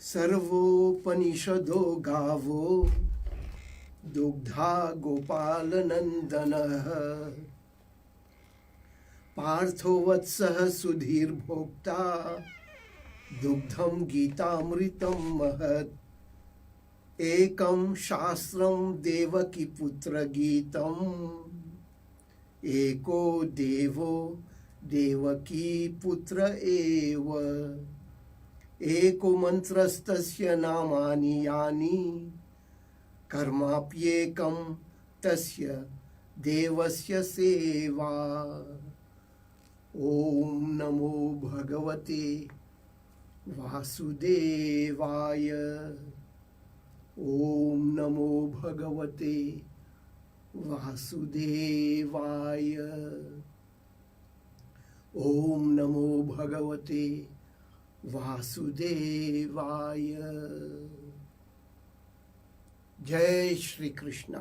सर्वोपनिषदो गावो दुग्धा गोपालनन्दनः पार्थो वत्सः सुधीर्भोक्ता दुग्धं गीतामृतं महत् एकं शास्त्रं देवकीपुत्रगीतम् एको देवो देवकीपुत्र एव एको मन्त्रस्तस्य नामानि यानि कर्माप्येकं तस्य देवस्य सेवा। ओम नमो भगवते वासुदेवाय। ओम नमो भगवते वासुदेवाय। ओम नमो भगवते वासुदेवाय। जय श्री कृष्ण।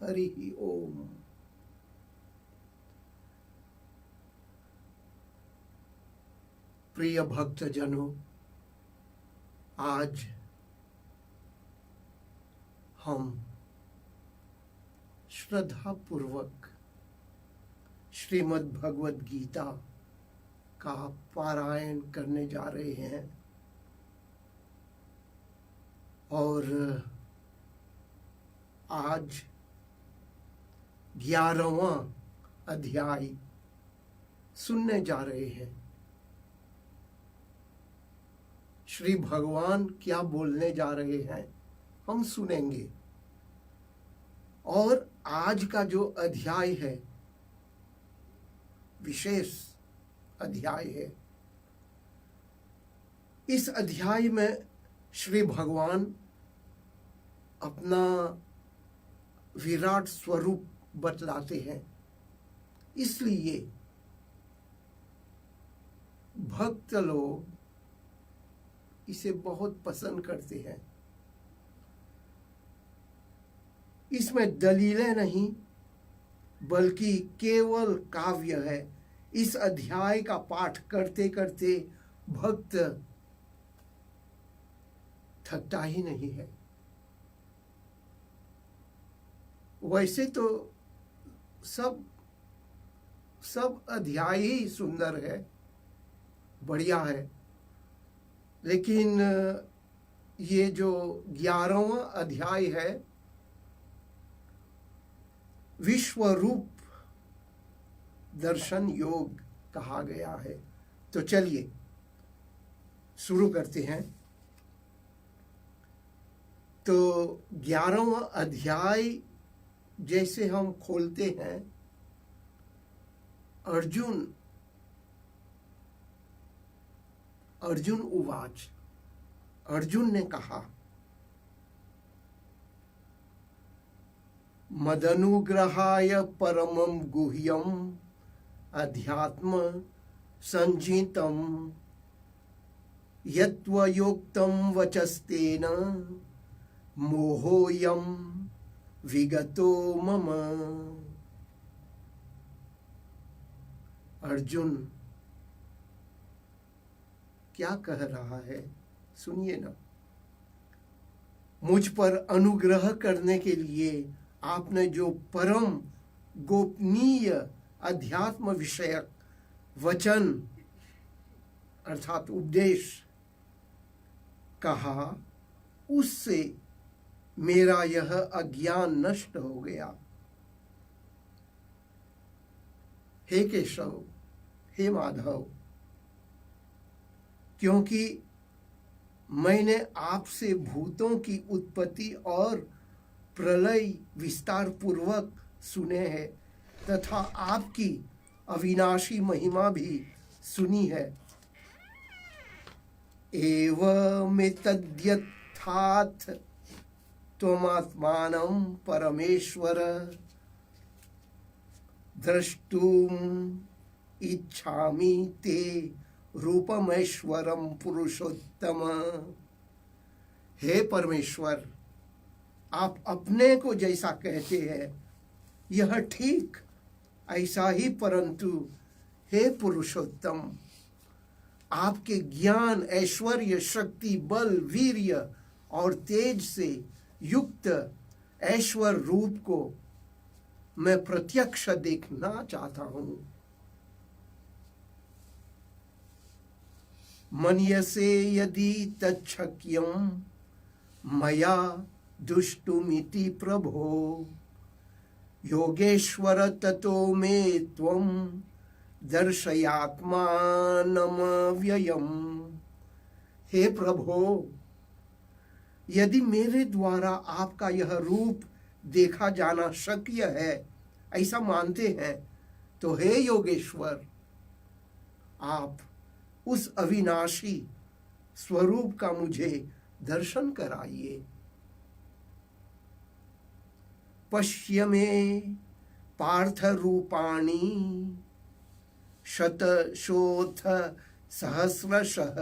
हरि ओम। प्रिय भक्तजनों, आज हम श्रद्धा पूर्वक श्रीमद् भगवद गीता का पारायण करने जा रहे हैं और आज 11वां अध्याय सुनने जा रहे हैं। श्री भगवान क्या बोलने जा रहे हैं हम सुनेंगे। और आज का जो अध्याय है विशेष अध्याय है। इस अध्याय में श्री भगवान अपना विराट स्वरूप बतलाते हैं, इसलिए भक्त लोग इसे बहुत पसंद करते हैं। इसमें दलीलें नहीं बल्कि केवल काव्य है। इस अध्याय का पाठ करते करते भक्त थकता ही नहीं है। वैसे तो सब अध्याय ही सुंदर है, बढ़िया है, लेकिन ये जो 11वां अध्याय है विश्वरूप दर्शन योग कहा गया है। तो चलिए शुरू करते हैं। तो 11वां अध्याय जैसे हम खोलते हैं, अर्जुन उवाच, अर्जुन ने कहा, मदनुग्रहाय परमं गुह्यम अध्यात्म संजीतम यत्त्वयोक्तं वचस्तेन मोहोऽयं विगतो मम। अर्जुन क्या कह रहा है सुनिए ना। मुझ पर अनुग्रह करने के लिए आपने जो परम गोपनीय अध्यात्म विषयक वचन अर्थात उपदेश कहा, उससे मेरा यह अज्ञान नष्ट हो गया। हे केशव, हे माधव, क्योंकि मैंने आपसे भूतों की उत्पत्ति और प्रलय विस्तार पूर्वक सुने हैं तथा आपकी अविनाशी महिमा भी सुनी है। एवमेतद्यथाथ त्वमात्मानं परमेश्वर द्रष्टुम इच्छामि ते रूपमेश्वरम पुरुषोत्तम। हे परमेश्वर, आप अपने को जैसा कहते हैं यह ठीक ऐसा ही, परंतु हे पुरुषोत्तम, आपके ज्ञान, ऐश्वर्य, शक्ति, बल, वीर्य और तेज से युक्त ऐश्वर रूप को मैं प्रत्यक्ष देखना चाहता हूं। मन्यसे यदि तच्छक्यं मया दुष्टुमिति प्रभो, योगेश्वर ततो मे त्वं दर्शयात्मानमव्ययम्। हे प्रभो, यदि मेरे द्वारा आपका यह रूप देखा जाना शक्य है, ऐसा मानते हैं, तो हे योगेश्वर, आप उस अविनाशी स्वरूप का मुझे दर्शन कराइए। पश्य मे पार्थ रूपाणि शतशोथ सहस्रशः,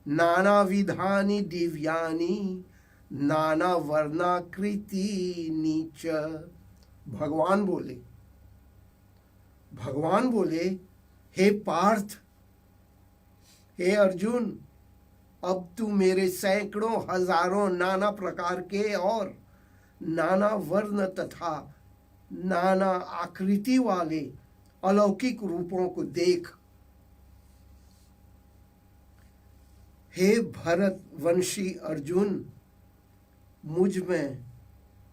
नानाविधानि दिव्यानि नानावर्णाकृतीनि च। भगवान बोले, हे पार्थ, हे अर्जुन, अब तू मेरे सैकड़ों हजारों नाना प्रकार के और नाना वर्ण तथा नाना आकृति वाले अलौकिक रूपों को देख। हे भरतवंशी अर्जुन, मुझ में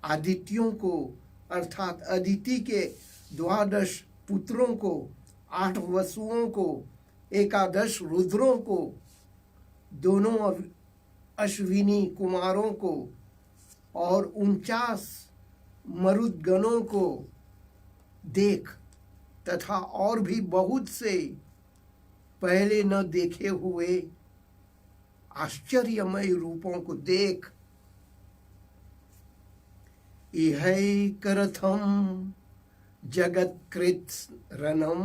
आदित्यों को अर्थात अदिति के 12 पुत्रों को, 8 वसुओं को, 11 रुद्रों को, दोनों अश्विनी कुमारों को और 49 मरुदगणों को देख, तथा और भी बहुत से पहले न देखे हुए आश्चर्यमय रूपों को देख। इहैकरथम जगत्कृतरणम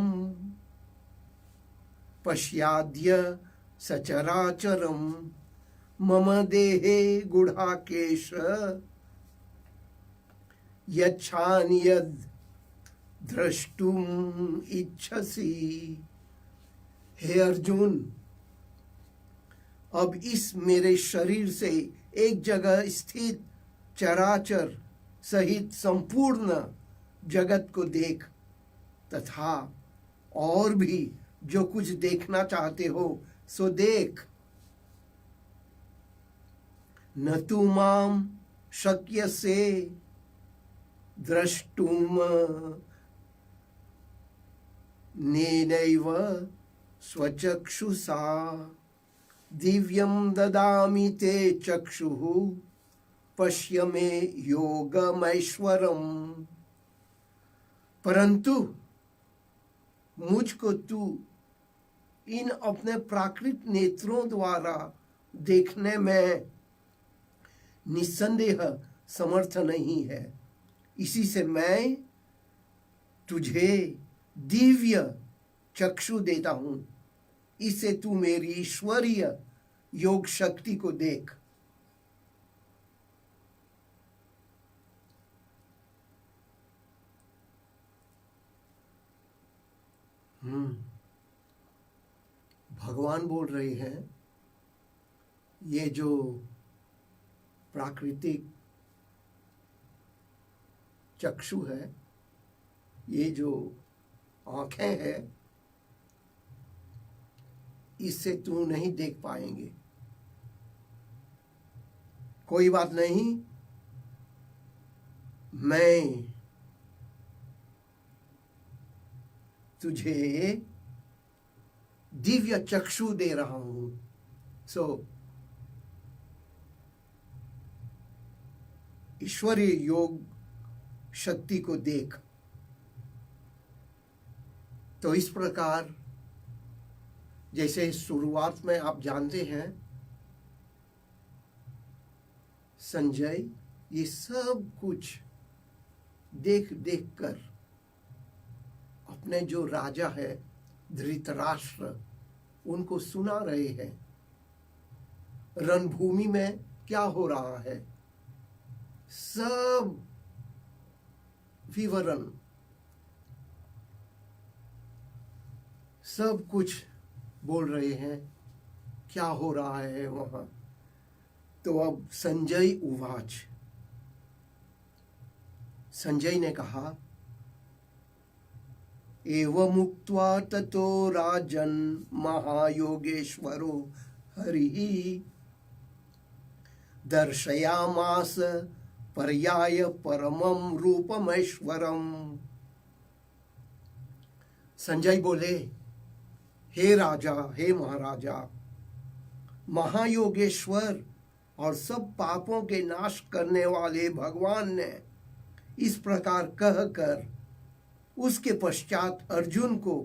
पश्याद्य सचराचरम मम देहे गुढ़ाकेश यच्छान्यद् द्रष्टुम इच्छसि। हे अर्जुन, अब इस मेरे शरीर से एक जगह स्थित चराचर सहित संपूर्ण जगत को देख, तथा और भी जो कुछ देखना चाहते हो सो देख। न तु माम शक्यसे द्रष्टुम नेनैव स्वचक्षुषा, दिव्यं ददामि ते चक्षुः पश्य मे योगमैश्वरम। परंतु मुझको तू इन अपने प्राकृत नेत्रों द्वारा देखने में निस्संदेह समर्थ नहीं है। इसी से मैं तुझे दिव्य चक्षु देता हूं। इससे तू मेरी ईश्वरीय योग शक्ति को देख। भगवान बोल रहे हैं, ये जो प्राकृतिक चक्षु है, ये जो आंखें हैं, इससे तू नहीं देख पाएंगे। कोई बात नहीं, मैं तुझे दिव्य चक्षु दे रहा हूं। ईश्वरीय योग शक्ति को देख। तो इस प्रकार, जैसे शुरुआत में आप जानते हैं, संजय ये सब कुछ देख देख कर अपने जो राजा है धृतराष्ट्र, उनको सुना रहे हैं रणभूमि में क्या हो रहा है। सब विवरण, सब कुछ बोल रहे हैं क्या हो रहा है वहां। तो अब संजय उवाच, संजय ने कहा, एवमुक्त्वा ततो राजन् महायोगेश्वरो हरिः दर्शयामास पर्याय परमं रूपमैश्वरम्। संजय बोले, हे राजा, हे महाराजा, महायोगेश्वर और सब पापों के नाश करने वाले भगवान ने इस प्रकार कहकर उसके पश्चात अर्जुन को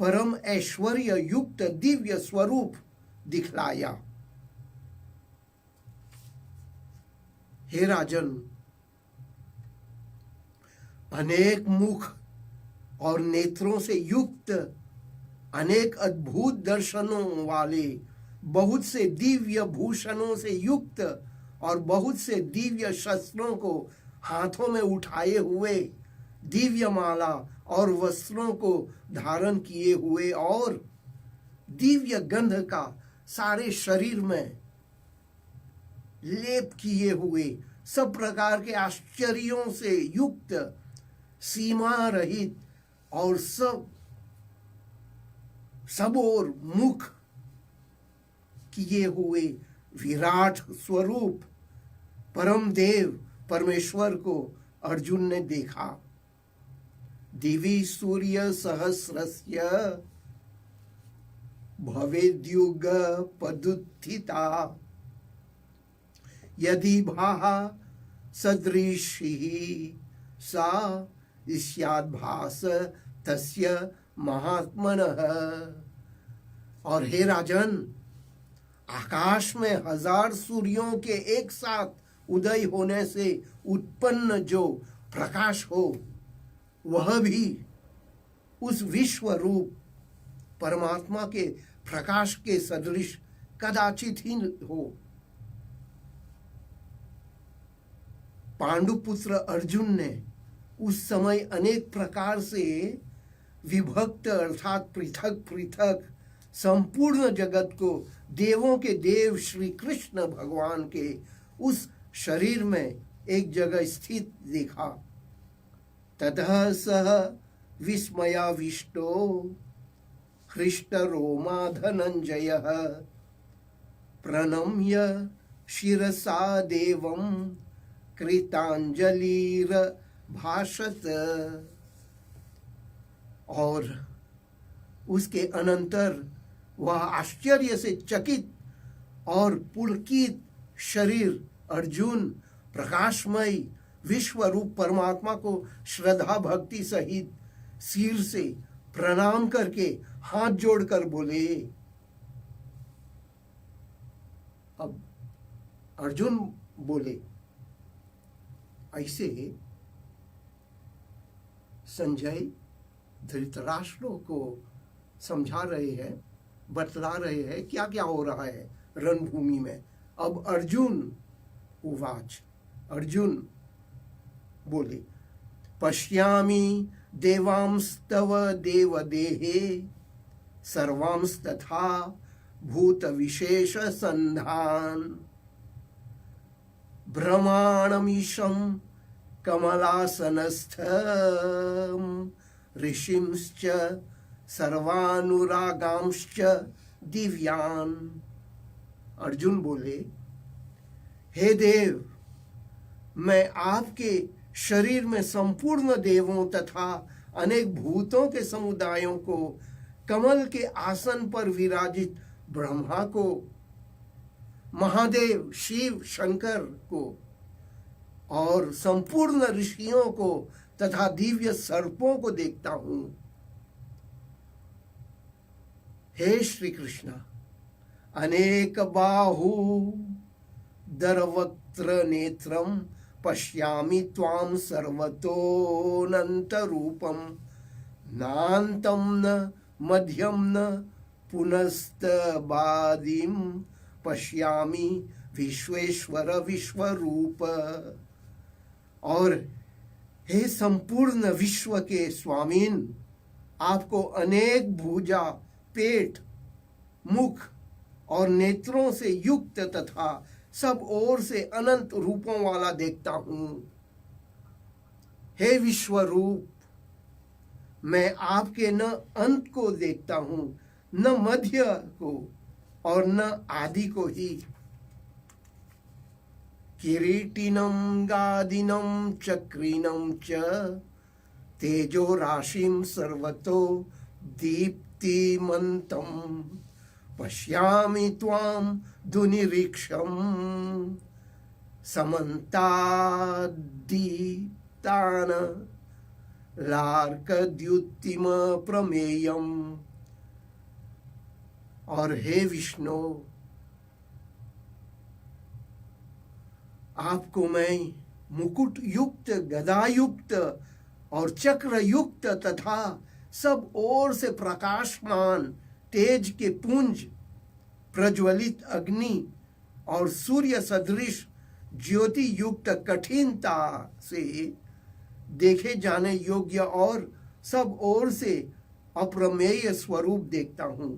परम ऐश्वर्य युक्त दिव्य स्वरूप दिखलाया। हे राजन, अनेक मुख और नेत्रों से युक्त, अनेक अद्भुत दर्शनों वाले, बहुत से दिव्य भूषणों से युक्त और बहुत से दिव्य शस्त्रों को हाथों में उठाए हुए, दिव्य माला और वस्त्रों को धारण किए हुए और दिव्य गंध का सारे शरीर में लेप किए हुए, सब प्रकार के आश्चर्यों से युक्त, सीमा रहित और सब ओर मुख किए हुए विराट स्वरूप परम देव परमेश्वर को अर्जुन ने देखा। दिवि सूर्य सहस्रस्य भवेद्युग पदुत्थिता यदि भाहा सदृशिः सा स्याद्भास तस्य महात्मनः। और हे राजन, आकाश में 1000 सूर्यों के एक साथ उदय होने से उत्पन्न जो प्रकाश हो, वह भी उस विश्व रूप परमात्मा के प्रकाश के सदृश कदाचित ही हो। पांडुपुत्र अर्जुन ने उस समय अनेक प्रकार से विभक्त अर्थात पृथक पृथक संपूर्ण जगत को देवों के देव श्री कृष्ण भगवान के उस शरीर में एक जगह स्थित देखा। ततः सह विस्मयाविष्टो हृष्टरोमा धनंजयः प्रणम्य शिरसा देवं कृतांजलिर भाषत। और उसके अनंतर वह आश्चर्य से चकित और पुलकित शरीर अर्जुन प्रकाशमय विश्व रूप परमात्मा को श्रद्धा भक्ति सहित सिर से प्रणाम करके हाथ जोड़कर बोले। अब अर्जुन बोले, ऐसे संजय धृतराष्ट्र को समझा रहे हैं, बतला रहे हैं क्या क्या हो रहा है रणभूमि में। अब अर्जुन उवाच, अर्जुन बोले, पश्यामि देवांस्तव देवदेहे सर्वांस्तथा भूत विशेष संधान ब्रह्माणमीशं कमलासनस्थं ऋषिंश्च सर्वानुरागांश्च दिव्यान्। अर्जुन बोले, हे देव, मैं आपके शरीर में संपूर्ण देवों तथा अनेक भूतों के समुदायों को, कमल के आसन पर विराजित ब्रह्मा को, महादेव शिव शंकर को और संपूर्ण ऋषियों को तथा दिव्य सर्पों को देखता हूं। हे श्री कृष्ण, अनेक बाहु दरवक्त्र नेत्रम पश्यामि त्वां सर्वतोऽनंत रूपम नान्तं न मध्यम न पुनस्तबादिम पश्यामि विश्वेश्वर विश्वरूप। और हे संपूर्ण विश्व के स्वामीन, आपको अनेक भुजा, पेट, मुख और नेत्रों से युक्त तथा सब ओर से अनंत रूपों वाला देखता हूं। हे विश्व रूप, मैं आपके न अंत को देखता हूं, न मध्य को और न आदि को ही। किरीटिनं गादिनं चक्रिनं च तेजो राशिं सर्वतो दीप्तिमन्तं पश्यामि त्वां दुनिरीक्षं समन्ताद्दीप्तान् लार्कद्युतिम प्रमेयम्। और हे विष्णु, आपको मैं मुकुट युक्त, गदा युक्त और चक्र युक्त तथा सब ओर से प्रकाशमान तेज के पुंज, प्रज्वलित अग्नि और सूर्य सदृश ज्योति युक्त कठिनता से देखे जाने योग्य और सब ओर से अप्रमेय स्वरूप देखता हूं।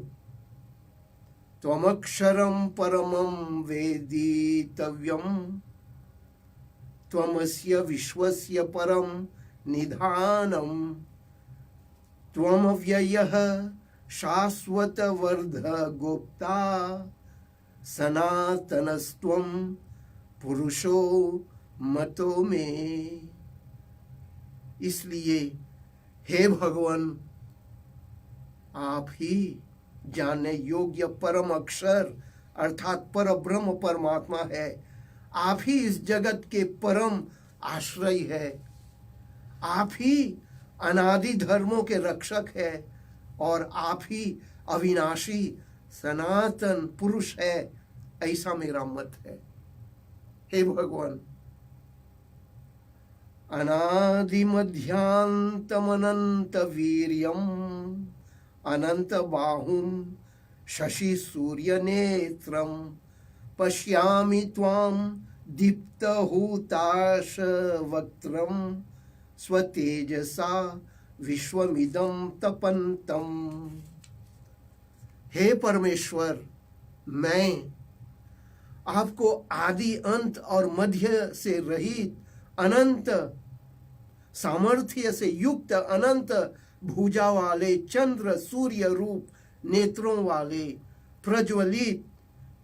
त्वमक्षरं परमं वेदितव्यम्, त्वमस्य विश्वस्य परं निधानम्, त्वमव्ययः शाश्वतवर्धगोप्ता सनातनस्त्वं पुरुषो मतो मे। इसलिए हे भगवान, आप ही जानने योग्य परम अक्षर अर्थात पर ब्रह्म परमात्मा है। आप ही इस जगत के परम आश्रय है। आप ही अनादि धर्मों के रक्षक है और आप ही अविनाशी सनातन पुरुष है, ऐसा मेरा मत है। हे भगवान, अनादि मध्यांतमनंत वीर्यम अनंत बाहुम शशि सूर्य नेत्रम पश्यामि त्वां दीप्तहुताश वक्त्रम स्वतेजसा विश्वमिदं तपन्तम। हे परमेश्वर, मैं आपको आदि अंत और मध्य से रहित अनंत सामर्थ्य से युक्त अनंत भुजा वाले चंद्र सूर्य रूप नेत्रों वाले प्रज्वलित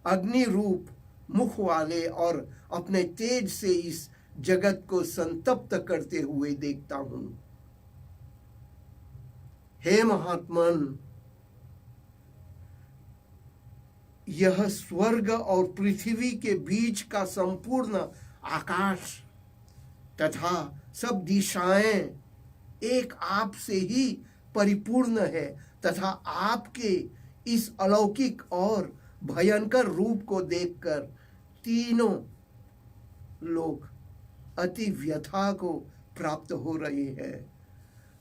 अग्नि रूप मुख वाले और अपने तेज से इस जगत को संतप्त करते हुए देखता हूं। हे महात्मन, यह स्वर्ग और पृथ्वी के बीच का संपूर्ण आकाश तथा सब दिशाएं एक आप से ही परिपूर्ण है तथा आपके इस अलौकिक और भयंकर रूप को देखकर तीनों लोग अति व्यथा को प्राप्त हो रहे हैं।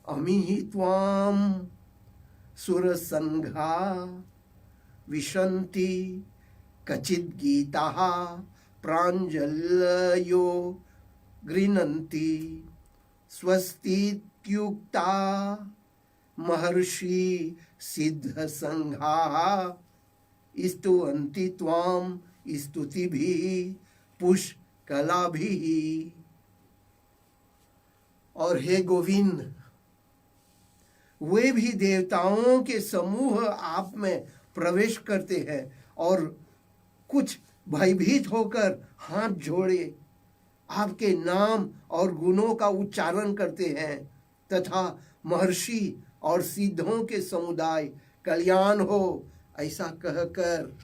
अमी त्वाम सुरसंघा विशन्ति कचिद गीता प्राञ्जलयो गृह्णन्ति स्वस्तीत्युक्ता महर्षि सिद्ध संघा स्तुवन्ति त्वां स्तुतिभिः पुष्कलाभिः। और हे गोविंद, वे भी देवताओं के समूह आप में प्रवेश करते हैं और कुछ भयभीत होकर हाथ जोड़े आपके नाम और गुणों का उच्चारण करते हैं तथा महर्षि और सिद्धों के समुदाय कल्याण हो ऐसा कहकर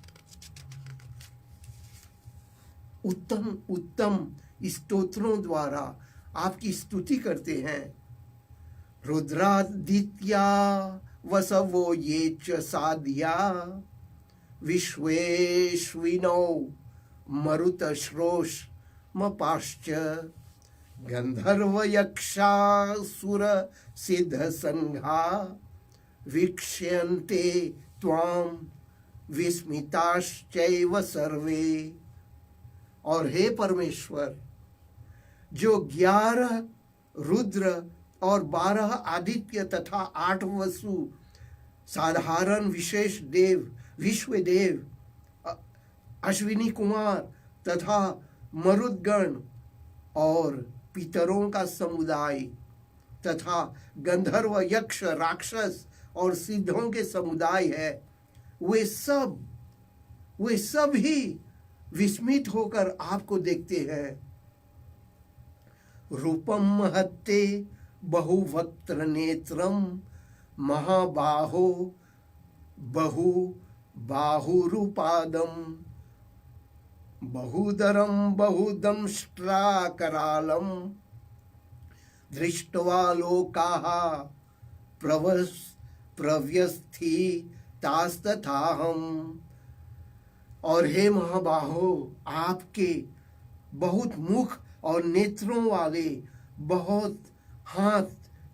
उत्तम उत्तम स्तोत्रों द्वारा आपकी स्तुति करते हैं। रुद्रादित्या वसवो ये च साध्या विश्वेश्विनौ मरुतश्रोष्मपाश्च गंधर्व यक्षासुर सिद्ध संघा वीक्ष्यन्ते त्वां विस्मिताश्चैव सर्वे। और हे परमेश्वर, जो 11 रुद्र और 12 आदित्य तथा 8 वसु, साधारण विशेष देव, विश्व देव, अश्विनी कुमार तथा मरुदगण और पितरों का समुदाय तथा गंधर्व, यक्ष, राक्षस और सिद्धों के समुदाय है, वे सब ही विस्मित होकर आपको देखते हैं। रूपम महत्ते बहुवक्त्र नेत्रम महाबाहो बहु बाहुरूपादम बहुदरम बहुदंष्ट्राकरालम दृष्ट्वा लोकाः प्रव्यस्थितास्तथाहम्। और हे महाबाहो, आपके बहुत मुख और नेत्रों वाले, बहुत हाथ,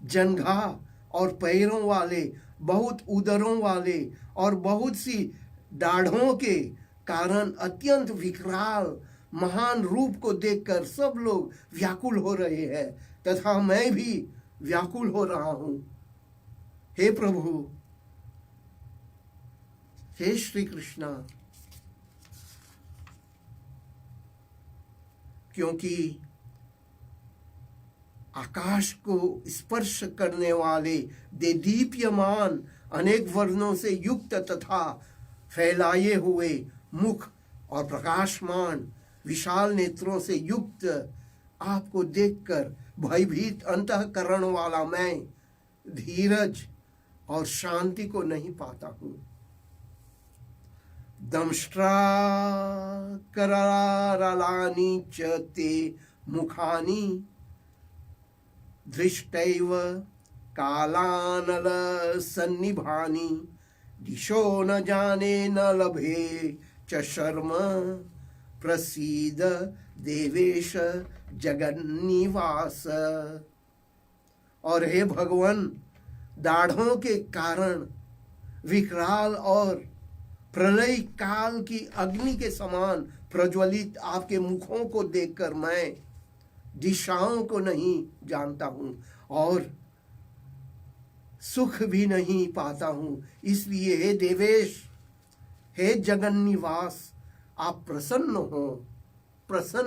जंघा और पैरों वाले, बहुत उदरों वाले और बहुत सी दाढ़ों के कारण अत्यंत विकराल महान रूप को देखकर सब लोग व्याकुल हो रहे हैं तथा मैं भी व्याकुल हो रहा हूं। हे प्रभु, हे श्री कृष्णा, क्योंकि आकाश को स्पर्श करने वाले देदीप्यमान अनेक वर्णों से युक्त तथा फैलाए हुए मुख और प्रकाशमान विशाल नेत्रों से युक्त आपको देखकर भयभीत अंतःकरण वाला मैं धीरज और शांति को नहीं पाता हूं। दंष्ट्राकरालानि च ते मुखानि दृष्टैव कालानल सन्निभानि दिशो न जाने न लभे च शर्म प्रसीद देवेश जगन्निवास। और हे भगवान, दाढ़ों के कारण विकराल और प्रलय काल की अग्नि के समान प्रज्वलित आपके मुखों को देखकर मैं दिशाओं को नहीं जानता हूं और सुख भी नहीं पाता हूं। इसलिए हे देवेश, हे जगन्निवास, आप प्रसन्न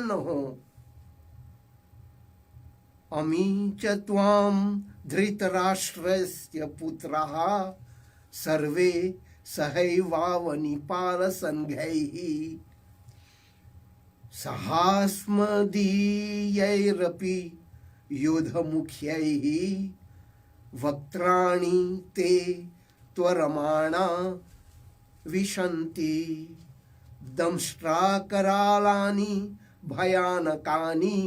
हो। अमी च त्वां धृतराष्ट्रस्य पुत्राः सर्वे सहैवावनिपालसङ्घैः सहास्मदीयैरपि युधमुख्यैः वक्त्राणि ते त्वरमाणा विशन्ति दंष्ट्राकरालानि भयानकानि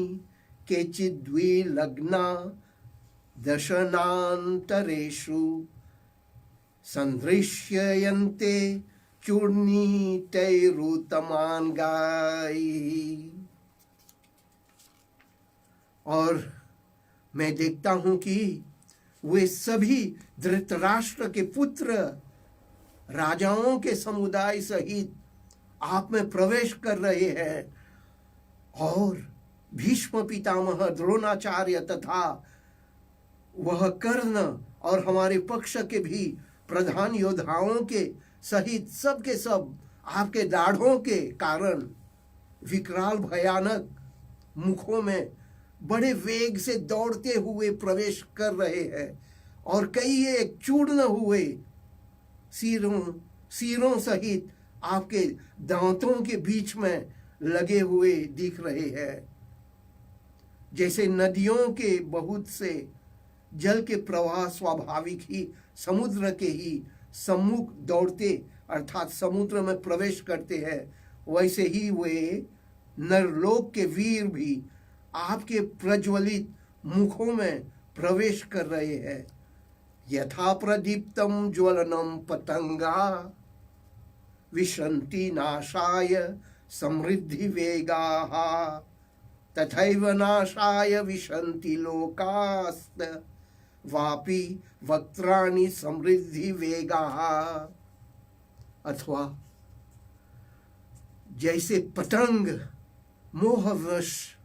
केचिद्विलग्ना दशनान्तरेषु संदृश्यन्ते चूर्णितैरुतमाङ्गैः। और मैं देखता हूं कि वे सभी धृतराष्ट्र के पुत्र राजाओं के समुदाय सहित आप में प्रवेश कर रहे हैं और भीष्म पितामह, द्रोणाचार्य तथा वह कर्ण और हमारे पक्ष के भी प्रधान योद्धाओं के सहित सब के सब आपके दाढ़ों के कारण विकराल भयानक मुखों में बड़े वेग से दौड़ते हुए प्रवेश कर रहे हैं और कई एक चूर्ण हुए सिरों सहित आपके दांतों के बीच में लगे हुए दिख रहे हैं। जैसे नदियों के बहुत से जल के प्रवाह स्वाभाविक ही समुद्र के ही सम्मुख दौड़ते अर्थात समुद्र में प्रवेश करते हैं, वैसे ही वे नरलोक के वीर भी आपके प्रज्वलित मुखों में प्रवेश कर रहे हैं। यथा प्रदीप्तम ज्वलनम पतंगा विशन्ति नाशाय समृद्धि वेगाः तथैव नाशाय विशन्ति लोकास्त वापि वक्त्राणि समृद्धि वेगाः। अथवा जैसे पतंग मोहवश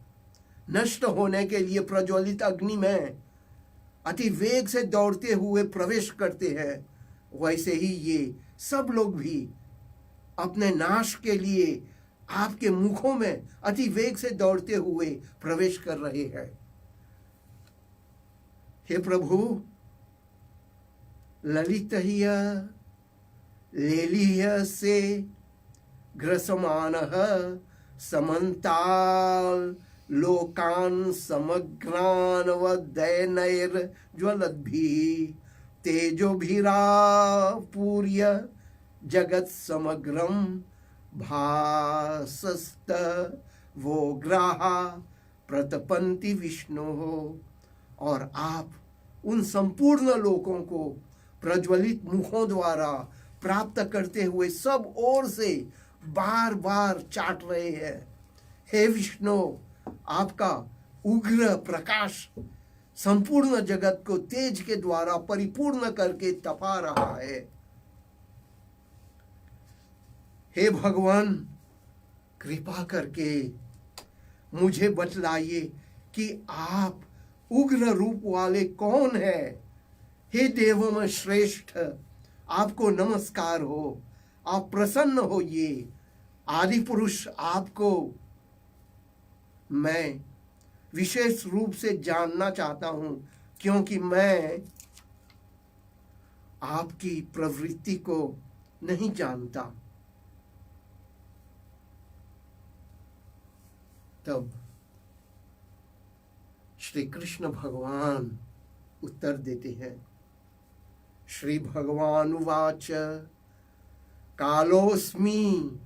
नष्ट होने के लिए प्रज्वलित अग्नि में अति वेग से दौड़ते हुए प्रवेश करते हैं, वैसे ही ये सब लोग भी अपने नाश के लिए आपके मुखों में अति वेग से दौड़ते हुए प्रवेश कर रहे हैं। हे प्रभु, ललितह्य लेलीय से ग्रसमानः समन्ताल लोकान् समग्रान् वदैनैर्ज्वलद्भिः तेजोभिरापूर्य जगत् समग्रं भासस्त वो ग्राहा प्रतपन्ति विष्णुः। और आप उन संपूर्ण लोकों को प्रज्वलित मुखों द्वारा प्राप्त करते हुए सब ओर से बार बार चाट रहे हैं। हे विष्णु, आपका उग्र प्रकाश संपूर्ण जगत को तेज के द्वारा परिपूर्ण करके तपा रहा है। हे भगवान, कृपा करके मुझे बतलाइए कि आप उग्र रूप वाले कौन है। हे देवों श्रेष्ठ, आपको नमस्कार हो, आप प्रसन्न होइए। आदि पुरुष, आपको मैं विशेष रूप से जानना चाहता हूं, क्योंकि मैं आपकी प्रवृत्ति को नहीं जानता। तब श्री कृष्ण भगवान उत्तर देते हैं। श्री भगवान उवाच कालोस्मि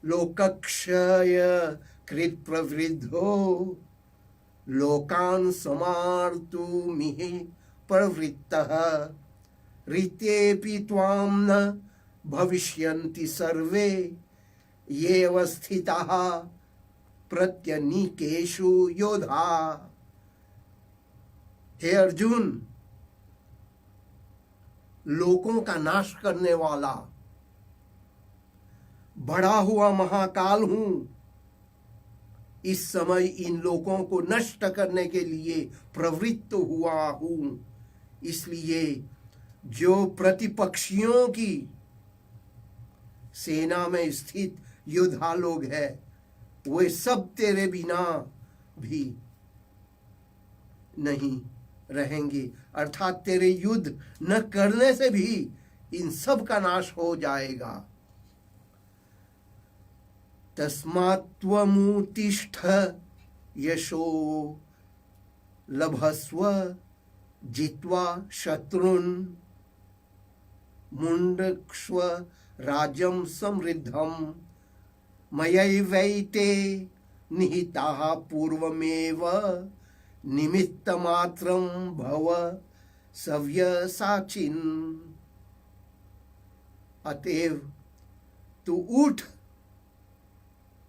लोकक्षय कृत प्रवृद्धो लोकान् समार्तुमिह प्रवृत्तः ऋतेऽपि त्वां न भविष्यन्ति सर्वे येव स्थिताः प्रत्यनीकेषु योधा। हे अर्जुन, लोकों का नाश करने वाला बड़ा हुआ महाकाल हूं। इस समय इन लोकों को नष्ट करने के लिए प्रवृत्त हुआ हूं। इसलिए जो प्रतिपक्षियों की सेना में स्थित योद्धा लोग हैं, वे सब तेरे बिना भी नहीं रहेंगे, अर्थात तेरे युद्ध न करने से भी इन सब का नाश हो जाएगा। तस्मात्त्वमुत्तिष्ठ यशो लभस्व जित्वा शत्रुन् मुण्डक्ष्व राज्यं समृद्धम् मयैवैते निहिताः पूर्वमेव निमित्तमात्रं भव सव्यसाचिन्। अतएव तू उठ,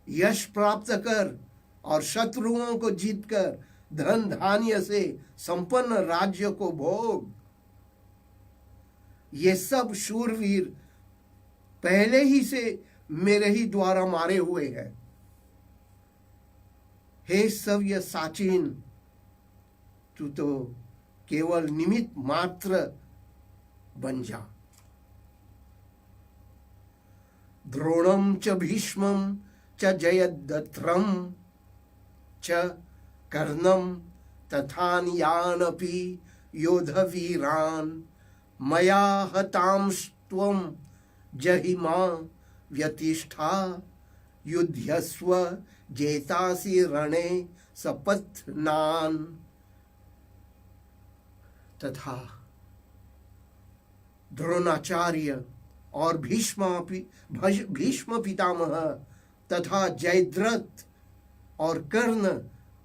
यश प्राप्त कर और शत्रुओं को जीतकर धन धान्य से संपन्न राज्य को भोग। ये सब शूरवीर पहले ही से मेरे ही द्वारा मारे हुए हैं। हे सव्य साचिन, तू तो केवल निमित्त मात्र बन जा। द्रोणम च भीष्मम च जयद्रथम च कर्णम तथान्यानपि योधवीरान् मया हतांस्त्वं जहिमा व्यतिष्ठा युध्यस्व जेतासि रणे सपत्नान्। तथा द्रोणाचार्य और भीष्म पितामह तथा जयद्रथ और कर्ण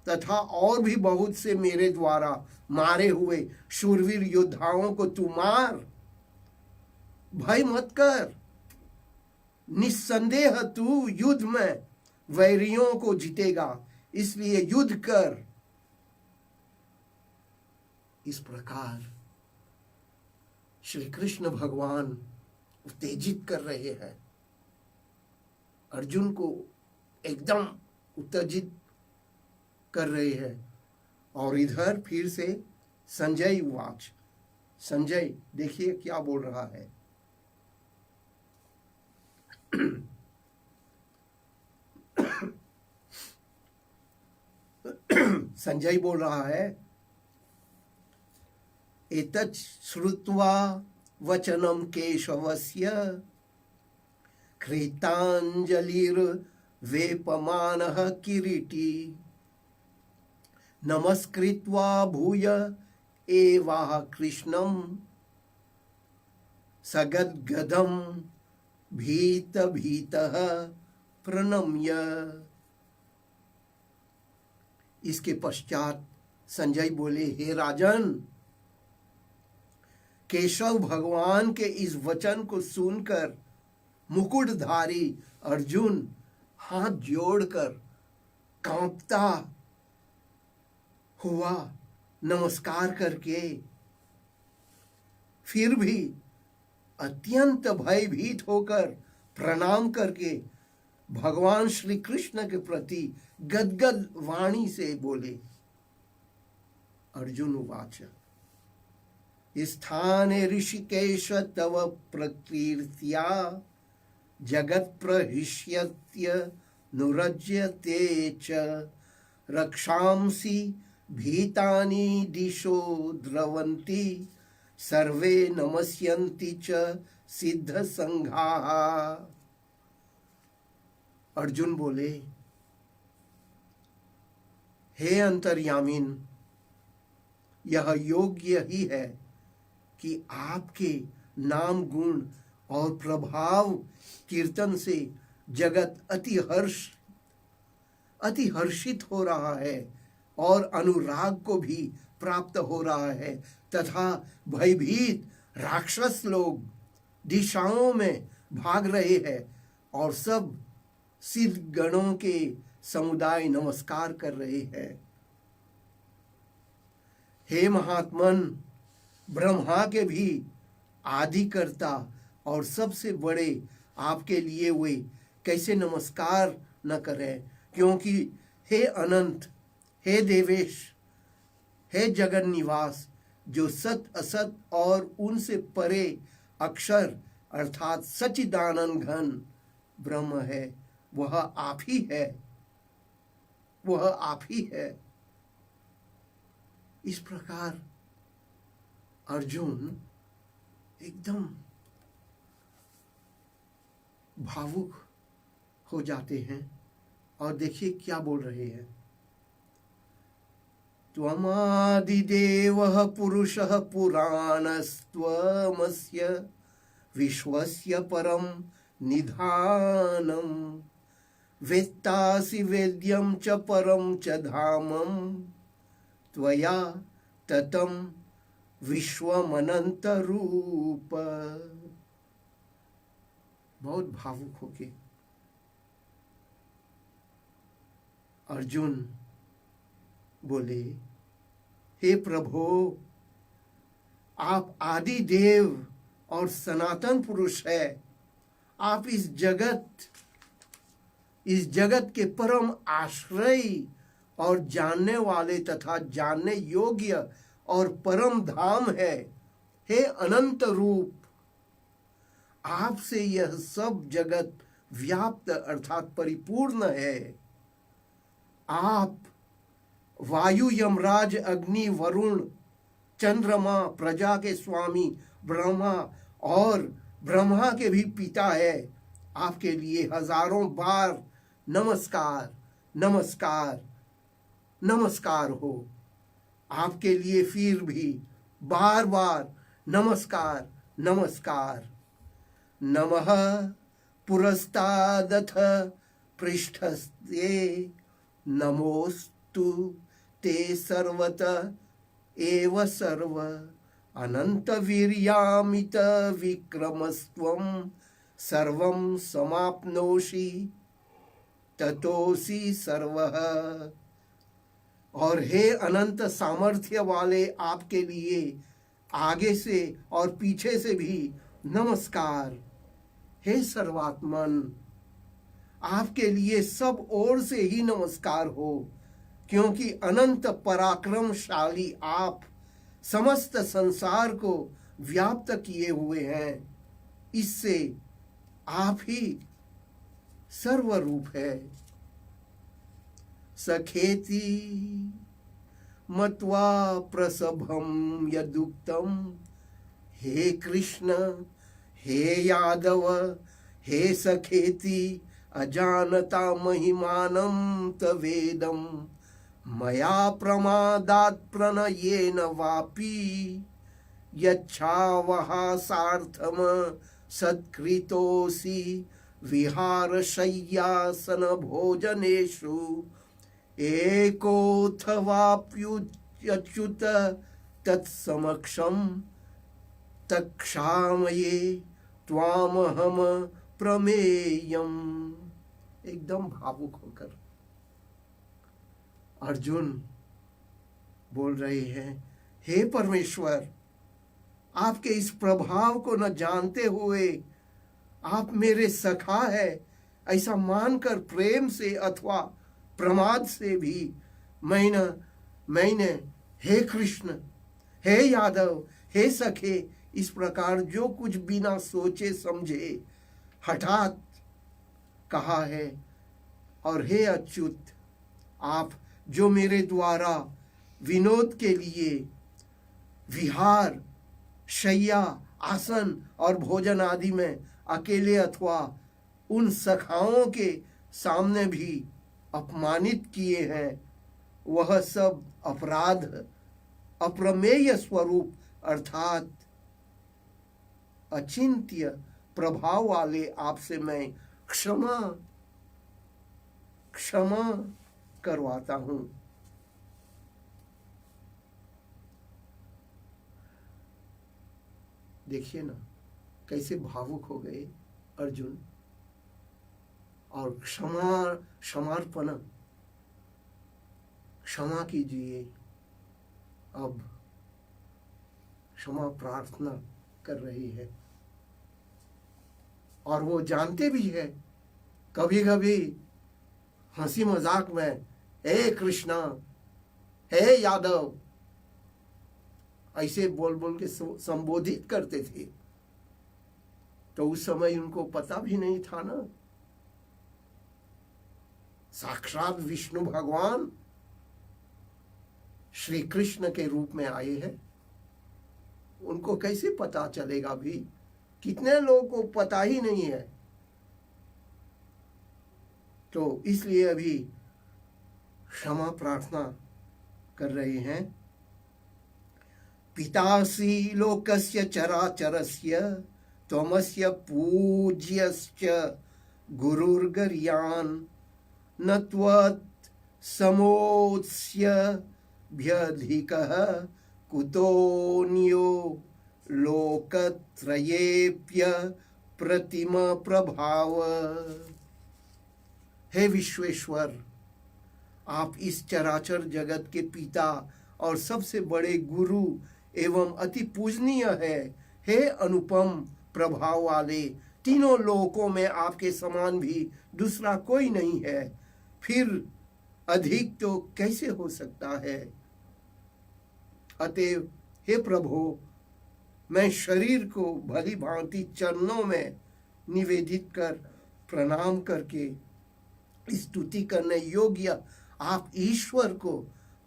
तथा और भी बहुत से मेरे द्वारा मारे हुए शूरवीर योद्धाओं को तू मार। भय मत कर, निस्संदेह तू युद्ध में वैरियों को जीतेगा, इसलिए युद्ध कर। इस प्रकार श्री कृष्ण भगवान उत्तेजित कर रहे हैं अर्जुन को, एकदम उत्तेजित कर रहे हैं। और इधर फिर से संजय उवाच, संजय देखिए क्या बोल रहा है। संजय बोल रहा है, एतत् श्रुत्वा वचनम केशवस्य कृताञ्जलिर्वेपमानः किरीटी नमस्कृत्वा भूय एवाह कृष्णं सगद्गदं भीतः प्रणम्य। इसके पश्चात संजय बोले, हे राजन, केशव भगवान के इस वचन को सुनकर मुकुटधारी अर्जुन हाथ जोड़कर कांपता हुआ नमस्कार करके, फिर भी अत्यंत भयभीत होकर प्रणाम करके भगवान श्री कृष्ण के प्रति गदगद वाणी से बोले। अर्जुन उवाच, स्थाने ऋषिकेश तव प्रकीर्त्या जगत् प्रहिष्यत्य नुरज्यते च रक्षांसि भीतानि दिशो द्रवन्ति सर्वे नमस्यन्ति च सिद्ध संघाः। अर्जुन बोले, हे अंतर्यामीन, यह योग्य ही है कि आपके नाम गुण और प्रभाव कीर्तन से जगत अति हर्षित हो रहा है और अनुराग को भी प्राप्त हो रहा है, तथा भयभीत राक्षस लोग दिशाओं में भाग रहे हैं और सब सिद्ध गणों के समुदाय नमस्कार कर रहे हैं। हे महात्मन, ब्रह्मा के भी आदिकर्ता और सबसे बड़े आपके लिए वे कैसे नमस्कार न करें, क्योंकि हे अनंत, हे देवेश, हे जगन निवास, जो सत असत और उनसे परे अक्षर अर्थात सच्चिदानंद घन ब्रह्म है, वह आप ही है, वह आप ही है। इस प्रकार अर्जुन एकदम भावुक हो जाते हैं और देखिए क्या बोल रहे हैं। त्वमादिदेवः पुरुषः पुराणस्त्वमस्य विश्वस्य परं निधानम् वेत्तासि वेद्यं च परं च धामं त्वया ततं विश्वमनंत रूप। बहुत भावुक होके अर्जुन बोले, हे प्रभु, आप आदि देव और सनातन पुरुष है। आप इस जगत के परम आश्रय और जानने वाले तथा जानने योग्य और परम धाम है। हे अनंत रूप, आपसे यह सब जगत व्याप्त अर्थात परिपूर्ण है। आप वायु, यमराज, अग्नि, वरुण, चंद्रमा, प्रजा के स्वामी ब्रह्मा और ब्रह्मा के भी पिता है। आपके लिए हजारों बार नमस्कार नमस्कार नमस्कार हो। आपके लिए फिर भी बार बार नमस्कार नमस्कार। नमः पुरस्तादथ पृष्ठस्ते नमोस्तु ते सर्वत एव सर्व अनंत वीर्यामित विक्रमस्त्वं सर्वं समाप्नोषि ततोसि सर्वः। और हे अनंत सामर्थ्य वाले, आपके लिए आगे से और पीछे से भी नमस्कार। हे सर्वात्मन, आपके लिए सब ओर से ही नमस्कार हो, क्योंकि अनंत पराक्रमशाली आप समस्त संसार को व्याप्त किए हुए हैं। इससे आप ही सर्वरूप है। सखेति मत्वा प्रसभम यदुक्तम, हे कृष्ण हे यादव हे सखेति अजानता महिमानं तवेदम, मया प्रमादात् प्रणयेन वापि यच्छावहा सार्थम सत्कृतोऽसि विहारशय्यासन भोजनेषु, एकोऽथवाप्युच्युत तत्समक्षम तक्षामये त्वामहम प्रमेयम। एकदम भावुक होकर अर्जुन बोल रहे हैं, हे परमेश्वर, आपके इस प्रभाव को न जानते हुए आप मेरे सखा है ऐसा मानकर प्रेम से अथवा प्रमाद से भी मैंने हे कृष्ण हे यादव हे सखे इस प्रकार जो कुछ बिना सोचे समझे हठात कहा है। और हे अच्युत, आप जो मेरे द्वारा विनोद के लिए विहार शैया आसन और भोजन आदि में अकेले अथवा उन सखाओं के सामने भी अपमानित किए हैं, वह सब अपराध अप्रमेय स्वरूप अर्थात अचिंत्य प्रभाव वाले आपसे मैं क्षमा करवाता हूं। देखिए ना कैसे भावुक हो गए अर्जुन। और क्षमार्पण, क्षमा कीजिए, अब क्षमा प्रार्थना कर रही है। और वो जानते भी है, कभी कभी हंसी मजाक में हे कृष्णा हे यादव ऐसे बोल बोल के संबोधित करते थे। तो उस समय उनको पता भी नहीं था ना, साक्षात विष्णु भगवान श्री कृष्ण के रूप में आए हैं। उनको कैसे पता चलेगा भी? कितने लोगों को पता ही नहीं है। तो इसलिए अभी क्षमा प्रार्थना कर रहे हैं। पितासी लोकस्य चराचरस्य त्वमस्य पूज्यश्च गुरुर्गर्यान् न त्वत् समोऽस्य भ्यधिकः कुतोऽन्यो लोकत्रयेऽप्य प्रतिम प्रभाव। हे विश्वेश्वर, आप इस चराचर जगत के पिता और सबसे बड़े गुरु एवं अति पूजनीय है। हे अनुपम प्रभाव वाले, तीनों लोकों में आपके समान भी दूसरा कोई नहीं है, फिर अधिक तो कैसे हो सकता है। अतएव हे प्रभु, मैं शरीर को भली भांति चरणों में निवेदित कर प्रणाम करके स्तुति करने योग्य आप ईश्वर को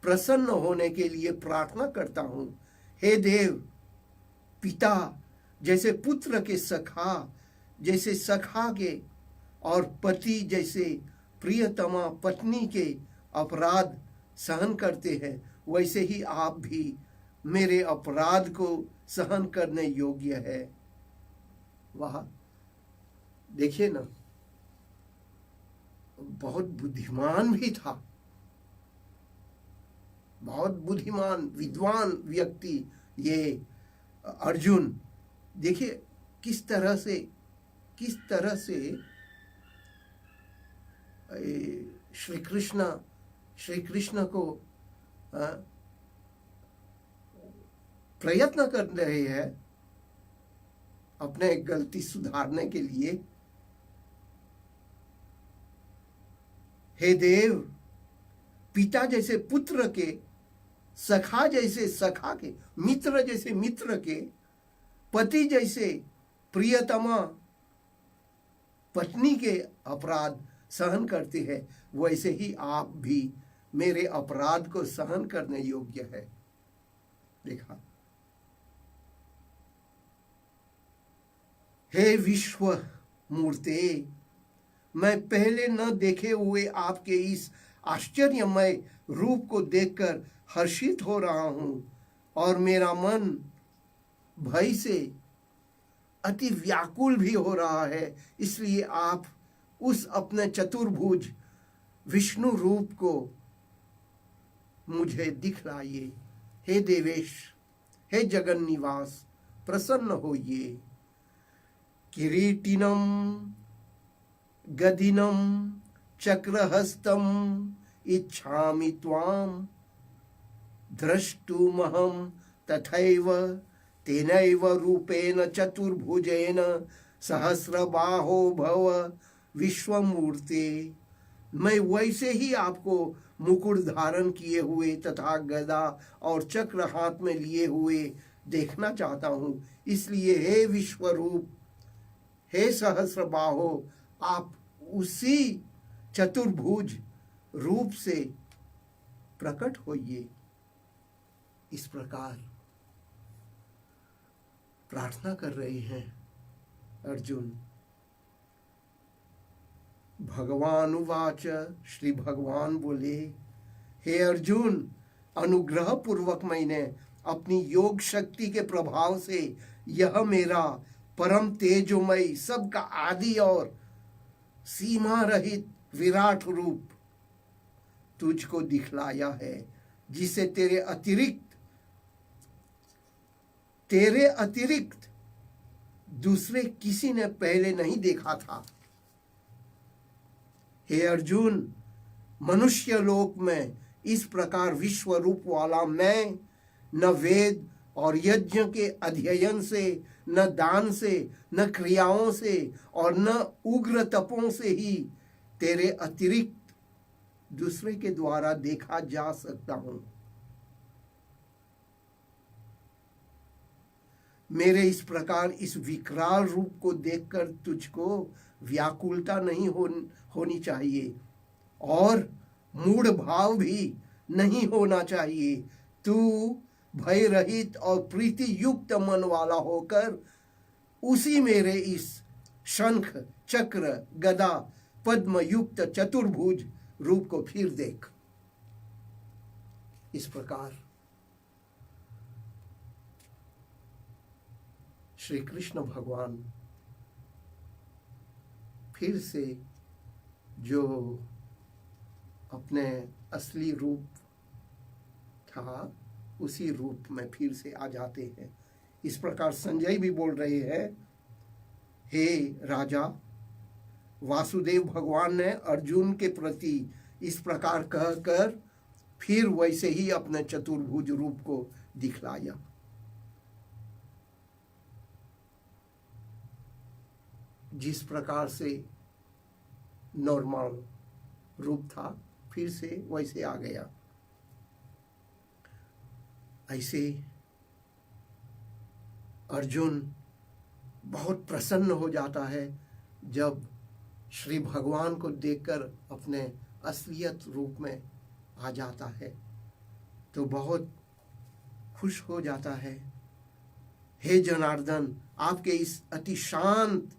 प्रसन्न होने के लिए प्रार्थना करता हूँ। हे देव, पिता जैसे पुत्र के सखा, जैसे सखा के और पति जैसे प्रियतमा पत्नी के अपराध सहन करते हैं, वैसे ही आप भी मेरे अपराध को सहन करने योग्य है। वाह, देखिए ना, बहुत बुद्धिमान भी था, बहुत बुद्धिमान विद्वान व्यक्ति ये अर्जुन। देखिए किस तरह से श्री कृष्ण को प्रयत्न कर रहे हैं अपने गलती सुधारने के लिए। हे देव, पिता जैसे पुत्र के, सखा जैसे सखा के, मित्र जैसे मित्र के, पति जैसे प्रियतमा पत्नी के अपराध सहन करते हैं, वैसे ही आप भी मेरे अपराध को सहन करने योग्य है। देखा, हे विश्व मूर्ते, मैं पहले न देखे हुए आपके इस आश्चर्यमय रूप को देखकर हर्षित हो रहा हूं और मेरा मन भय से अति व्याकुल भी हो रहा है। इसलिए आप उस अपने चतुर्भुज विष्णु रूप को मुझे दिखलाइए। हे देवेश, हे जगन निवास, प्रसन्न होइए। किरीटिनम गदिनम चक्रहस्तम इच्छामि त्वाम द्रष्टुमहं तथैव तेनैव रूपेण चतुर्भुजेन सहस्रबाहो भव विश्वमूर्ते। मैं वैसे ही आपको मुकुट धारण किए हुए तथा गदा और चक्र हाथ में लिए हुए देखना चाहता हूँ। इसलिए हे विश्वरूप, हे सहस्रबाहो, आप उसी चतुर्भुज रूप से प्रकट होइए। इस प्रकार प्रार्थना कर रहे हैं अर्जुन। भगवान उवाच, श्री भगवान बोले, हे अर्जुन, अनुग्रह पूर्वक मैंने अपनी योग शक्ति के प्रभाव से यह मेरा परम तेजोमय, सबका आदि और सीमा रहित विराट रूप तुझको दिखलाया है, जिसे तेरे अतिरिक्त दूसरे किसी ने पहले नहीं देखा था। हे अर्जुन, मनुष्य लोक में इस प्रकार विश्व रूप वाला मैं न वेद और यज्ञ के अध्ययन से, न दान से, न क्रियाओं से और न उग्र तपों से ही तेरे अतिरिक्त दूसरे के द्वारा देखा जा सकता हूं। मेरे इस प्रकार इस विकराल रूप को देखकर तुझको व्याकुलता नहीं होनी चाहिए और मूढ़ भाव भी नहीं होना चाहिए। तू भय रहित और प्रीति युक्त मन वाला होकर उसी मेरे इस शंख, चक्र, गदा, पद्म युक्त चतुर्भुज रूप को फिर देख। इस प्रकार श्री कृष्ण भगवान फिर से जो अपने असली रूप था उसी रूप में फिर से आ जाते हैं। इस प्रकार संजय भी बोल रहे हैं, हे राजा, वासुदेव भगवान ने अर्जुन के प्रति इस प्रकार कहकर फिर वैसे ही अपने चतुर्भुज रूप को दिखलाया। जिस प्रकार से नॉर्मल रूप था फिर से वैसे आ गया। ऐसे अर्जुन बहुत प्रसन्न हो जाता है जब श्री भगवान को देखकर अपने असलियत रूप में आ जाता है, तो बहुत खुश हो जाता है। हे जनार्दन, आपके इस अति शांत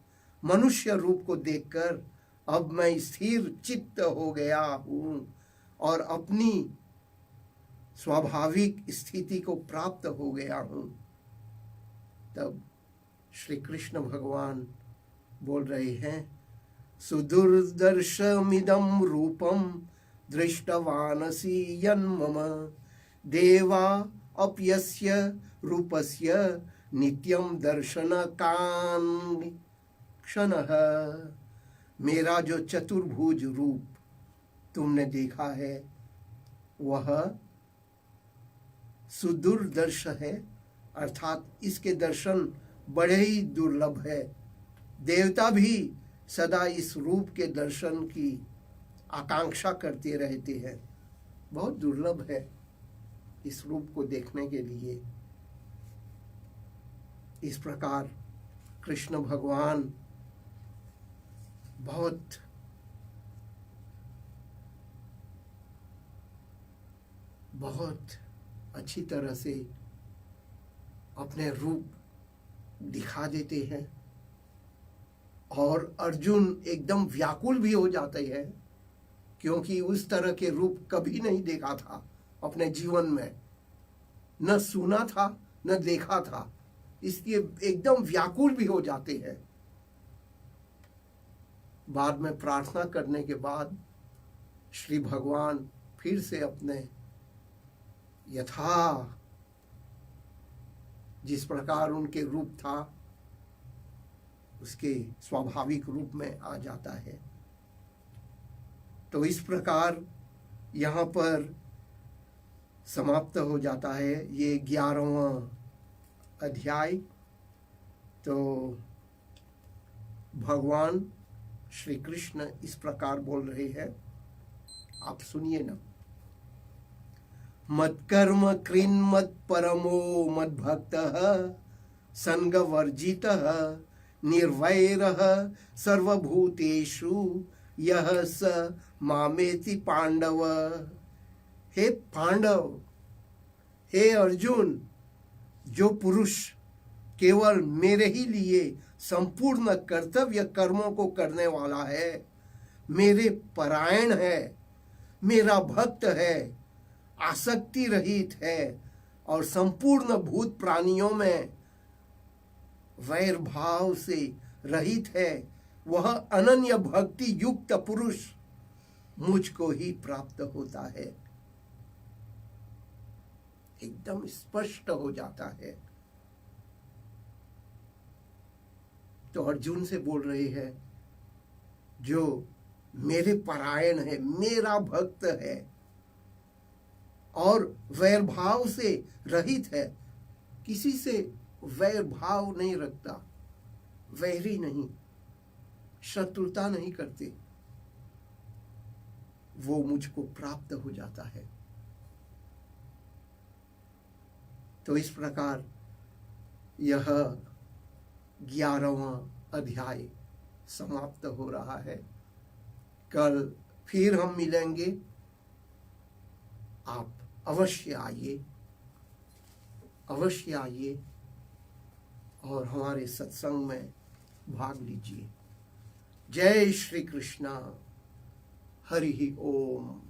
मनुष्य रूप को देखकर अब मैं स्थिर चित्त हो गया हूँ और अपनी स्वाभाविक स्थिति को प्राप्त हो गया हूँ। तब श्री कृष्ण भगवान बोल रहे हैं, सुदुर्दर्शमिदं रूपम दृष्टवानसि यन्मम देवा अप्यस्य रूपस्य नित्यं दर्शनकांक्षणः। मेरा जो चतुर्भुज रूप तुमने देखा है वह सुदुर्दर्श है, अर्थात इसके दर्शन बड़े ही दुर्लभ है। देवता भी सदा इस रूप के दर्शन की आकांक्षा करते रहते हैं। बहुत दुर्लभ है इस रूप को देखने के लिए। इस प्रकार कृष्ण भगवान बहुत बहुत अच्छी तरह से अपने रूप दिखा देते हैं, और अर्जुन एकदम व्याकुल भी हो जाते हैं, क्योंकि उस तरह के रूप कभी नहीं देखा था अपने जीवन में, न सुना था न देखा था, इसलिए एकदम व्याकुल भी हो जाते हैं। बाद में प्रार्थना करने के बाद श्री भगवान फिर से अपने यथा जिस प्रकार उनके रूप था उसके स्वाभाविक रूप में आ जाता है। तो इस प्रकार यहाँ पर समाप्त हो जाता है ये 11वां अध्याय। तो भगवान श्री कृष्ण इस प्रकार बोल रहे हैं, आप सुनिए ना। मत कर्म कृन् मत परमो मत भक्तः संगवर्जितः निर्वैरः सर्वभूतेषु यह स मामेति पांडव। हे पांडव, हे अर्जुन, जो पुरुष केवल मेरे ही लिए संपूर्ण कर्तव्य कर्मों को करने वाला है, मेरे परायण है, मेरा भक्त है, आसक्ति रहित है और संपूर्ण भूत प्राणियों में वैर भाव से रहित है, वह अनन्य भक्ति युक्त पुरुष मुझको ही प्राप्त होता है। एकदम स्पष्ट हो जाता है। तो अर्जुन से बोल रहे हैं, जो मेरे परायण है, मेरा भक्त है और वैर भाव से रहित है, किसी से वैर भाव नहीं रखता, वैरी नहीं, शत्रुता नहीं करते, वो मुझको प्राप्त हो जाता है। तो इस प्रकार यह 11वां अध्याय समाप्त हो रहा है। कल फिर हम मिलेंगे। आप अवश्य आइए, अवश्य आइए और हमारे सत्संग में भाग लीजिए। जय श्री कृष्णा। हरि ओम।